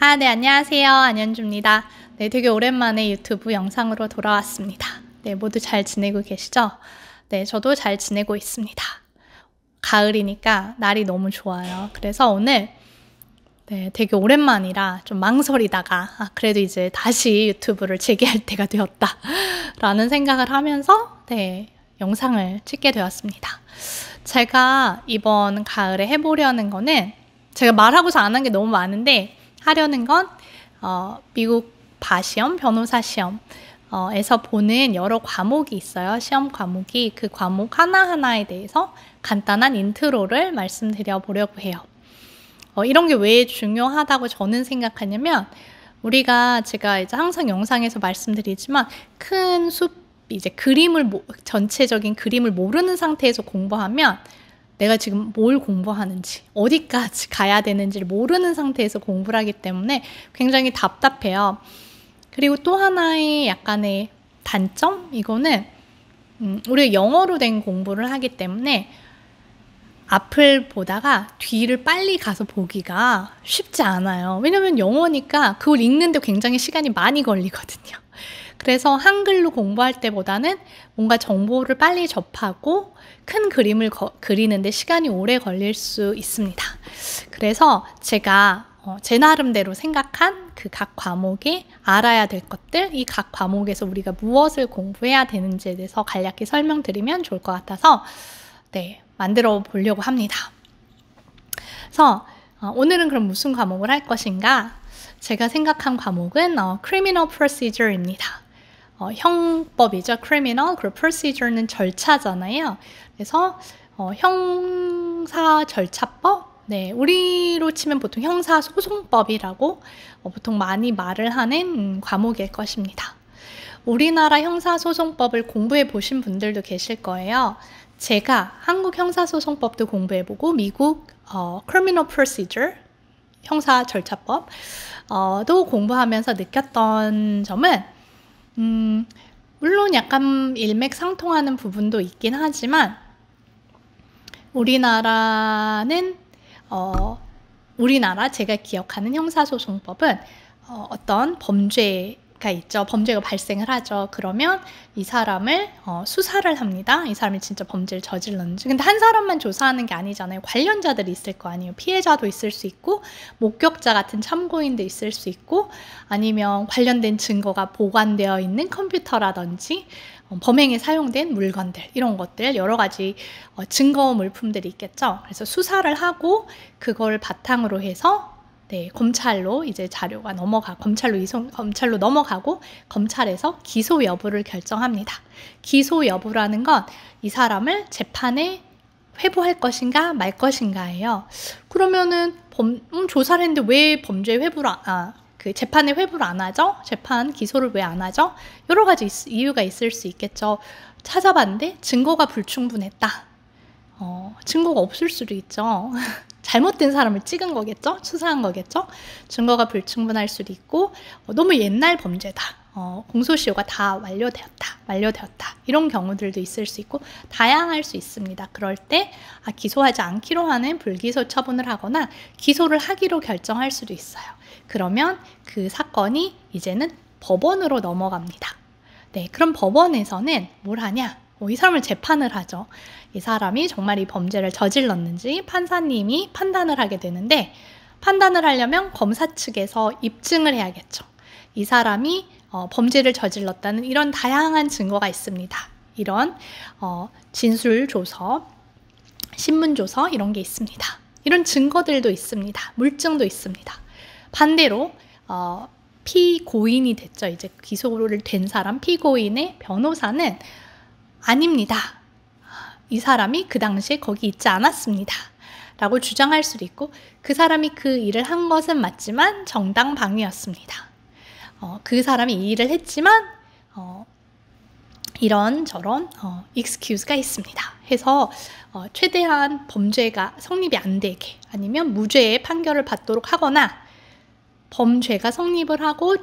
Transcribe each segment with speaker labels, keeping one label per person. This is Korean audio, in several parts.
Speaker 1: 네, 안녕하세요. 안현주입니다. 네, 되게 오랜만에 유튜브 영상으로 돌아왔습니다. 네, 모두 잘 지내고 계시죠? 네, 저도 잘 지내고 있습니다. 가을이니까 날이 너무 좋아요. 그래서 오늘 되게 오랜만이라 좀 망설이다가 그래도 이제 다시 유튜브를 재개할 때가 되었다 라는 생각을 하면서 영상을 찍게 되었습니다. 제가 이번 가을에 해보려는 거는 제가 말하고서 안 한 게 너무 많은데 하려는 건 미국 바시험, 변호사 시험 에서 보는 여러 과목이 있어요. 시험 과목이. 그 과목 하나하나에 대해서 간단한 인트로를 말씀드려 보려고 해요. 이런 게 왜 중요하다고 저는 생각하냐면 제가 이제 항상 영상에서 말씀드리지만 큰 숲, 이제 전체적인 그림을 모르는 상태에서 공부하면 내가 지금 뭘 공부하는지, 어디까지 가야 되는지를 모르는 상태에서 공부를 하기 때문에 굉장히 답답해요. 그리고 또 하나의 약간의 단점? 이거는 우리가 영어로 된 공부를 하기 때문에 앞을 보다가 뒤를 빨리 가서 보기가 쉽지 않아요. 왜냐면 영어니까 그걸 읽는데 굉장히 시간이 많이 걸리거든요. 그래서 한글로 공부할 때보다는 뭔가 정보를 빨리 접하고 큰 그림을 그리는데 시간이 오래 걸릴 수 있습니다. 그래서 제가 제 나름대로 생각한 그 각 과목에 알아야 될 것들, 이 각 과목에서 우리가 무엇을 공부해야 되는지에 대해서 간략히 설명드리면 좋을 것 같아서 만들어 보려고 합니다. 그래서 오늘은 그럼 무슨 과목을 할 것인가? 제가 생각한 과목은 Criminal Procedure입니다. 형법이죠. Criminal, 그리고 Procedure는 절차잖아요. 그래서 형사 절차법, 우리로 치면 보통 형사소송법이라고 보통 많이 말을 하는 과목일 것입니다. 우리나라 형사소송법을 공부해 보신 분들도 계실 거예요. 제가 한국 형사소송법도 공부해보고 미국 Criminal Procedure, 형사 절차법 도 공부하면서 느꼈던 점은 물론 약간 일맥상통하는 부분도 있긴 하지만 제가 기억하는 형사소송법은 어떤 범죄가 있죠. 범죄가 발생을 하죠. 그러면 이 사람을 수사를 합니다. 이 사람이 진짜 범죄를 저질렀는지. 근데 한 사람만 조사하는 게 아니잖아요. 관련자들이 있을 거 아니에요. 피해자도 있을 수 있고 목격자 같은 참고인도 있을 수 있고 아니면 관련된 증거가 보관되어 있는 컴퓨터라든지 범행에 사용된 물건들, 이런 것들 여러 가지 증거 물품들이 있겠죠. 그래서 수사를 하고 그걸 바탕으로 해서 검찰로 이제 자료가 검찰로 넘어가고 검찰에서 기소 여부를 결정합니다. 기소 여부라는 건 이 사람을 재판에 회부할 것인가 말 것인가예요. 그러면은 조사를 했는데 왜 재판에 회부를 안 하죠? 재판 기소를 왜 안 하죠? 여러 가지 이유가 있을 수 있겠죠. 찾아봤는데 증거가 불충분했다. 증거가 없을 수도 있죠. 잘못된 사람을 찍은 거겠죠? 수사한 거겠죠? 증거가 불충분할 수도 있고 너무 옛날 범죄다. 공소시효가 다 완료되었다. 이런 경우들도 있을 수 있고 다양할 수 있습니다. 그럴 때 기소하지 않기로 하는 불기소 처분을 하거나 기소를 하기로 결정할 수도 있어요. 그러면 그 사건이 이제는 법원으로 넘어갑니다. 그럼 법원에서는 뭘 하냐? 이 사람을 재판을 하죠. 이 사람이 정말 이 범죄를 저질렀는지 판사님이 판단을 하게 되는데 판단을 하려면 검사 측에서 입증을 해야겠죠. 이 사람이 범죄를 저질렀다는 이런 다양한 증거가 있습니다. 이런 진술조서, 신문조서 이런 게 있습니다. 이런 증거들도 있습니다. 물증도 있습니다. 반대로 피고인이 됐죠. 이제 기소를 된 사람, 피고인의 변호사는 아닙니다. 이 사람이 그 당시에 거기 있지 않았습니다. 라고 주장할 수도 있고 그 사람이 그 일을 한 것은 맞지만 정당방위였습니다. 그 사람이 이 일을 했지만 이런저런 excuse가 있습니다. 해서 최대한 범죄가 성립이 안 되게 아니면 무죄의 판결을 받도록 하거나 범죄가 성립을 하고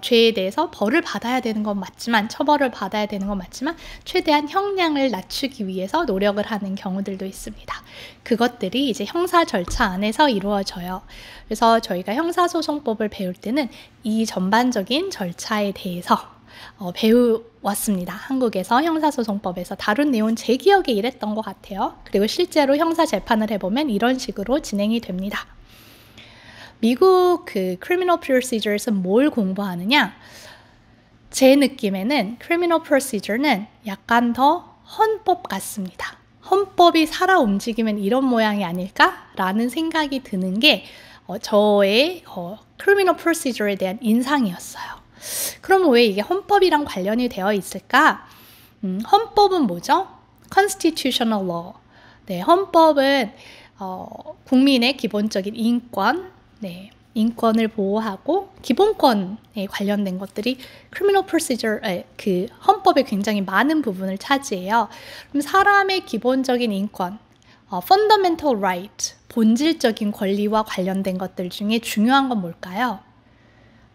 Speaker 1: 죄에 대해서 벌을 받아야 되는 건 맞지만, 처벌을 받아야 되는 건 맞지만 최대한 형량을 낮추기 위해서 노력을 하는 경우들도 있습니다. 그것들이 이제 형사 절차 안에서 이루어져요. 그래서 저희가 형사소송법을 배울 때는 이 전반적인 절차에 대해서 배워왔습니다. 한국에서 형사소송법에서 다룬 내용은 제 기억에 이랬던 것 같아요. 그리고 실제로 형사재판을 해보면 이런 식으로 진행이 됩니다. 미국 그 criminal procedure에서 뭘 공부하느냐? 제 느낌에는 criminal procedure는 약간 더 헌법 같습니다. 헌법이 살아 움직이면 이런 모양이 아닐까라는 생각이 드는 게 저의 criminal procedure에 대한 인상이었어요. 그럼 왜 이게 헌법이랑 관련이 되어 있을까? 헌법은 뭐죠? constitutional law. 네, 헌법은 국민의 기본적인 인권, 네, 인권을 보호하고 기본권에 관련된 것들이 criminal procedure, 그 헌법에 굉장히 많은 부분을 차지해요. 그럼 사람의 기본적인 인권, fundamental right, 본질적인 권리와 관련된 것들 중에 중요한 건 뭘까요?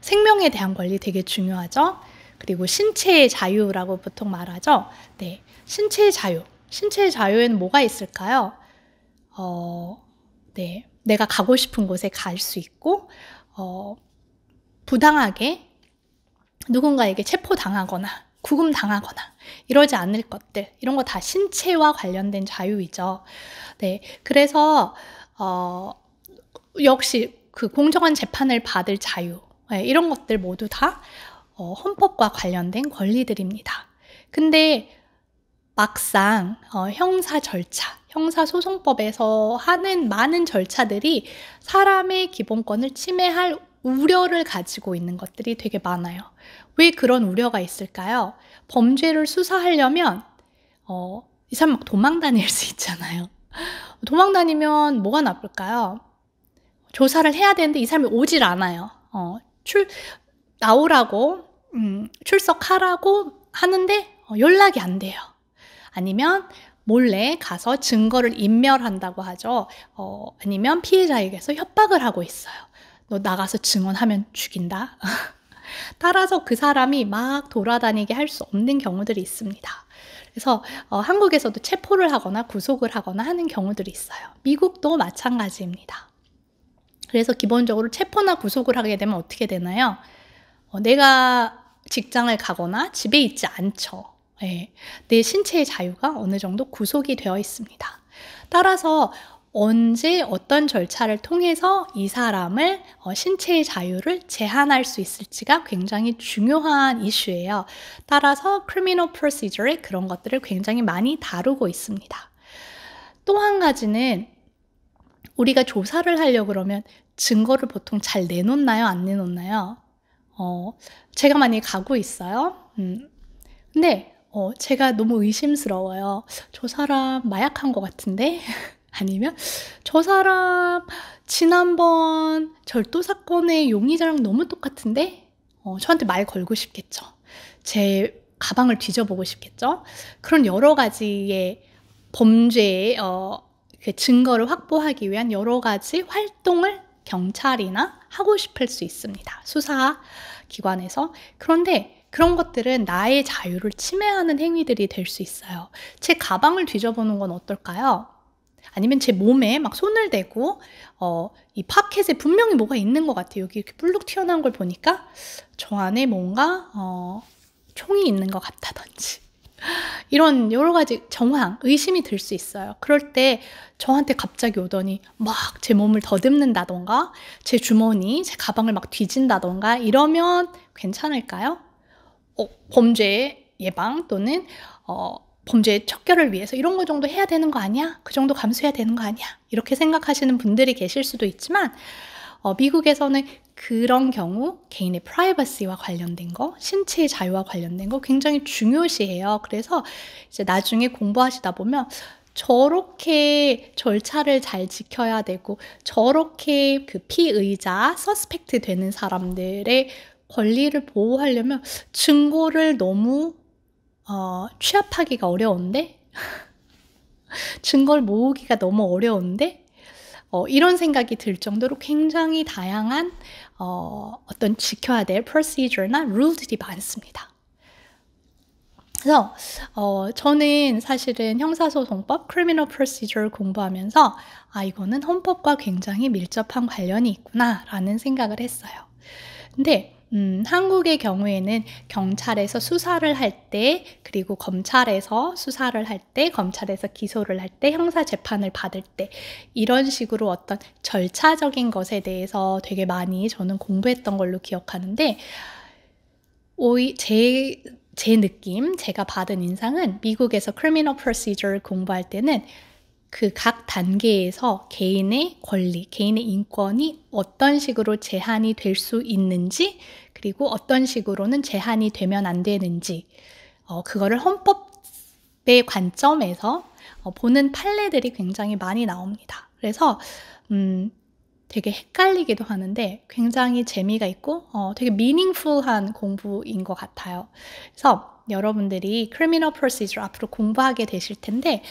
Speaker 1: 생명에 대한 권리 되게 중요하죠. 그리고 신체의 자유라고 보통 말하죠. 네, 신체의 자유. 신체의 자유에는 뭐가 있을까요? 네, 내가 가고 싶은 곳에 갈 수 있고, 부당하게 누군가에게 체포당하거나 구금당하거나 이러지 않을 것들, 이런 거 다 신체와 관련된 자유이죠. 네, 그래서 역시 그 공정한 재판을 받을 자유, 네, 이런 것들 모두 다 헌법과 관련된 권리들입니다. 근데 막상 형사 절차, 형사소송법에서 하는 많은 절차들이 사람의 기본권을 침해할 우려를 가지고 있는 것들이 되게 많아요. 왜 그런 우려가 있을까요? 범죄를 수사하려면 이 사람 막 도망 다닐 수 있잖아요. 도망 다니면 뭐가 나쁠까요? 조사를 해야 되는데 이 사람이 오질 않아요. 나오라고 출석하라고 하는데 연락이 안 돼요. 아니면 몰래 가서 증거를 인멸한다고 하죠. 아니면 피해자에게서 협박을 하고 있어요. 너 나가서 증언하면 죽인다. 따라서 그 사람이 막 돌아다니게 할 수 없는 경우들이 있습니다. 그래서 한국에서도 체포를 하거나 구속을 하거나 하는 경우들이 있어요. 미국도 마찬가지입니다. 그래서 기본적으로 체포나 구속을 하게 되면 어떻게 되나요? 내가 직장을 가거나 집에 있지 않죠. 네, 내 신체의 자유가 어느 정도 구속이 되어 있습니다. 따라서 언제 어떤 절차를 통해서 이 사람을 신체의 자유를 제한할 수 있을지가 굉장히 중요한 이슈예요. 따라서 criminal procedure에 그런 것들을 굉장히 많이 다루고 있습니다. 또 한 가지는 우리가 조사를 하려고 그러면 증거를 보통 잘 내놓나요? 안 내놓나요? 제가 만약에 가고 있어요. 근데 제가 너무 의심스러워요. 저 사람 마약한 것 같은데? 아니면 저 사람 지난번 절도 사건의 용의자랑 너무 똑같은데? 저한테 말 걸고 싶겠죠. 제 가방을 뒤져보고 싶겠죠. 그런 여러 가지의 범죄의 그 증거를 확보하기 위한 여러 가지 활동을 경찰이나 하고 싶을 수 있습니다. 수사기관에서. 그런데 그런 것들은 나의 자유를 침해하는 행위들이 될 수 있어요. 제 가방을 뒤져보는 건 어떨까요? 아니면 제 몸에 막 손을 대고 이 파켓에 분명히 뭐가 있는 것 같아요. 여기 이렇게 불룩 튀어나온 걸 보니까 저 안에 뭔가 총이 있는 것 같다든지 이런 여러 가지 정황, 의심이 들 수 있어요. 그럴 때 저한테 갑자기 오더니 막 제 몸을 더듬는다던가 제 주머니, 제 가방을 막 뒤진다던가 이러면 괜찮을까요? 범죄 예방 또는 범죄 척결을 위해서 이런 거 정도 해야 되는 거 아니야? 그 정도 감수해야 되는 거 아니야? 이렇게 생각하시는 분들이 계실 수도 있지만 미국에서는 그런 경우 개인의 프라이버시와 관련된 거, 신체의 자유와 관련된 거 굉장히 중요시해요. 그래서 이제 나중에 공부하시다 보면 저렇게 절차를 잘 지켜야 되고 저렇게 그 피의자, 서스펙트 되는 사람들의 권리를 보호하려면 증거를 너무 취합하기가 어려운데 증거를 모으기가 너무 어려운데 이런 생각이 들 정도로 굉장히 다양한 어떤 지켜야 될 procedure나 룰들이 많습니다. 그래서 저는 사실은 형사소송법, criminal procedure 공부하면서 이거는 헌법과 굉장히 밀접한 관련이 있구나 라는 생각을 했어요. 근데 한국의 경우에는 경찰에서 수사를 할 때, 그리고 검찰에서 수사를 할 때, 검찰에서 기소를 할 때, 형사재판을 받을 때 이런 식으로 어떤 절차적인 것에 대해서 되게 많이 저는 공부했던 걸로 기억하는데 제 느낌, 제가 받은 인상은 미국에서 criminal procedure 공부할 때는 그 각 단계에서 개인의 권리, 개인의 인권이 어떤 식으로 제한이 될 수 있는지, 그리고 어떤 식으로는 제한이 되면 안 되는지, 그거를 헌법의 관점에서 보는 판례들이 굉장히 많이 나옵니다. 그래서 되게 헷갈리기도 하는데 굉장히 재미가 있고 되게 meaningful한 공부인 것 같아요. 그래서 여러분들이 criminal procedure 앞으로 공부하게 되실 텐데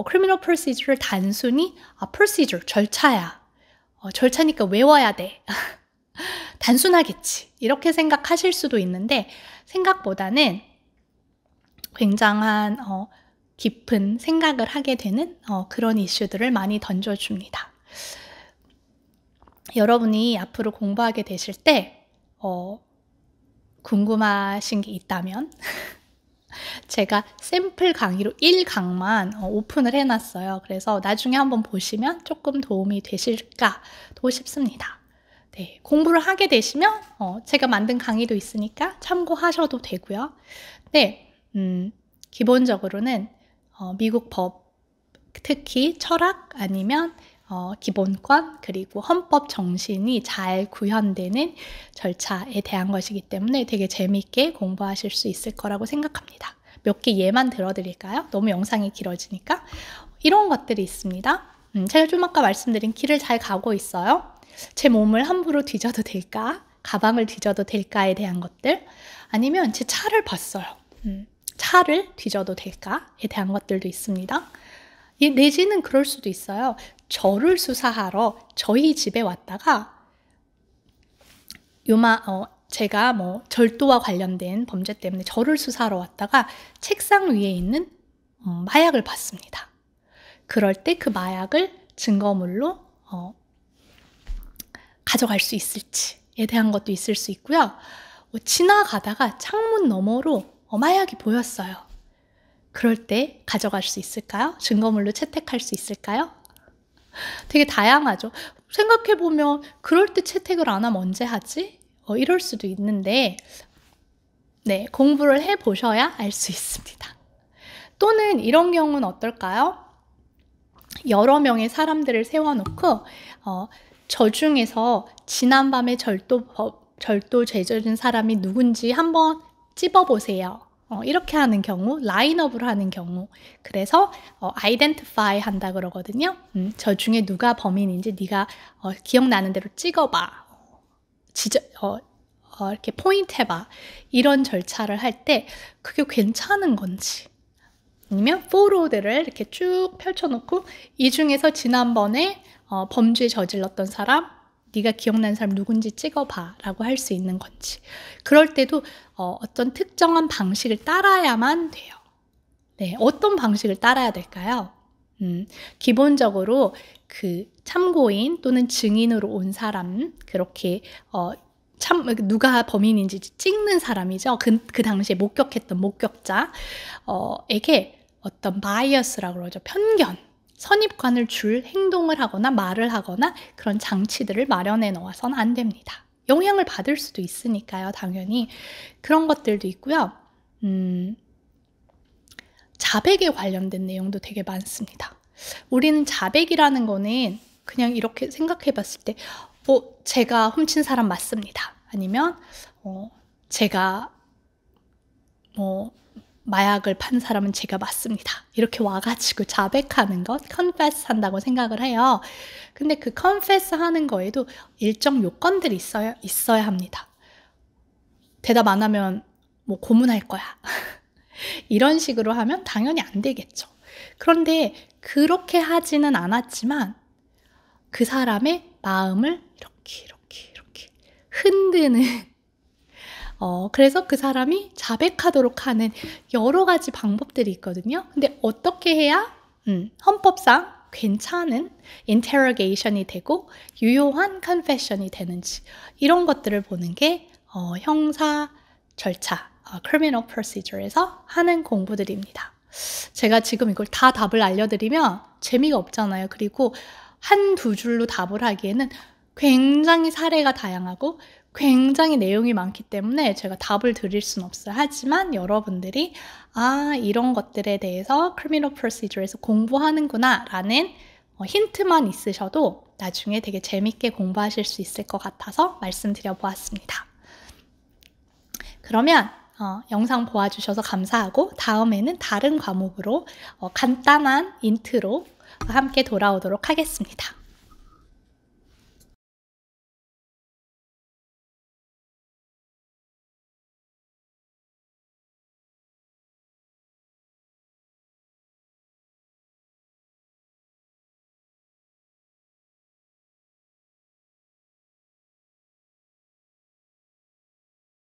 Speaker 1: criminal procedure를 단순히 procedure, 절차야. 절차니까 외워야 돼. 단순하겠지. 이렇게 생각하실 수도 있는데 생각보다는 굉장한 깊은 생각을 하게 되는 그런 이슈들을 많이 던져줍니다. 여러분이 앞으로 공부하게 되실 때 궁금하신 게 있다면 제가 샘플 강의로 1강만 오픈을 해놨어요. 그래서 나중에 한번 보시면 조금 도움이 되실까도 싶습니다. 네, 공부를 하게 되시면 제가 만든 강의도 있으니까 참고하셔도 되고요. 네, 기본적으로는 미국 법, 특히 철학 아니면 기본권 그리고 헌법 정신이 잘 구현되는 절차에 대한 것이기 때문에 되게 재미있게 공부하실 수 있을 거라고 생각합니다. 몇 개 예만 들어드릴까요? 너무 영상이 길어지니까. 이런 것들이 있습니다. 제가 좀 아까 말씀드린 길을 잘 가고 있어요. 제 몸을 함부로 뒤져도 될까? 가방을 뒤져도 될까에 대한 것들. 아니면 제 차를 봤어요. 차를 뒤져도 될까에 대한 것들도 있습니다. 내지는 그럴 수도 있어요. 저를 수사하러 저희 집에 왔다가 제가 절도와 관련된 범죄 때문에 저를 수사하러 왔다가 책상 위에 있는 마약을 봤습니다. 그럴 때 그 마약을 증거물로 가져갈 수 있을지에 대한 것도 있을 수 있고요. 지나가다가 창문 너머로 마약이 보였어요. 그럴 때 가져갈 수 있을까요? 증거물로 채택할 수 있을까요? 되게 다양하죠. 생각해보면 그럴 때 채택을 안 하면 언제 하지? 이럴 수도 있는데 네, 공부를 해보셔야 알 수 있습니다. 또는 이런 경우는 어떨까요? 여러 명의 사람들을 세워놓고 저 중에서 지난밤에 절도 저지른 사람이 누군지 한번 찝어보세요. 이렇게 하는 경우, 라인업을 하는 경우, 그래서 identify 한다 그러거든요. 저 중에 누가 범인인지 네가 기억나는 대로 찍어봐, 이렇게 포인트 해봐. 이런 절차를 할 때 그게 괜찮은 건지, 아니면 포로들을 이렇게 쭉 펼쳐놓고 이 중에서 지난번에 범죄 저질렀던 사람, 네가 기억나는 사람 누군지 찍어봐 라고 할 수 있는 건지. 그럴 때도 어떤 특정한 방식을 따라야만 돼요. 네, 어떤 방식을 따라야 될까요? 기본적으로 그 참고인 또는 증인으로 온 사람, 그렇게 누가 범인인지 찍는 사람이죠. 그 당시에 목격했던 목격자에게 어떤 바이어스라고 그러죠. 편견, 선입관을 줄 행동을 하거나 말을 하거나 그런 장치들을 마련해 놓아서는 안 됩니다. 영향을 받을 수도 있으니까요. 당연히 그런 것들도 있고요. 자백에 관련된 내용도 되게 많습니다. 우리는 자백이라는 거는 그냥 이렇게 생각해 봤을 때 제가 훔친 사람 맞습니다. 아니면 제가 마약을 판 사람은 제가 맞습니다. 이렇게 와가지고 자백하는 것, confess 한다고 생각을 해요. 근데 그 confess 하는 거에도 일정 요건들이 있어야 합니다. 대답 안 하면 고문할 거야. 이런 식으로 하면 당연히 안 되겠죠. 그런데 그렇게 하지는 않았지만 그 사람의 마음을 이렇게 흔드는 그래서 그 사람이 자백하도록 하는 여러 가지 방법들이 있거든요. 근데 어떻게 해야 헌법상 괜찮은 interrogation이 되고 유효한 confession이 되는지 이런 것들을 보는 게 형사 절차, criminal procedure에서 하는 공부들입니다. 제가 지금 이걸 다 답을 알려드리면 재미가 없잖아요. 그리고 한두 줄로 답을 하기에는 굉장히 사례가 다양하고 굉장히 내용이 많기 때문에 제가 답을 드릴 수는 없어요. 하지만 여러분들이 이런 것들에 대해서 criminal procedure에서 공부하는구나 라는 힌트만 있으셔도 나중에 되게 재밌게 공부하실 수 있을 것 같아서 말씀드려 보았습니다. 그러면 영상 보아주셔서 감사하고 다음에는 다른 과목으로 간단한 인트로 함께 돌아오도록 하겠습니다.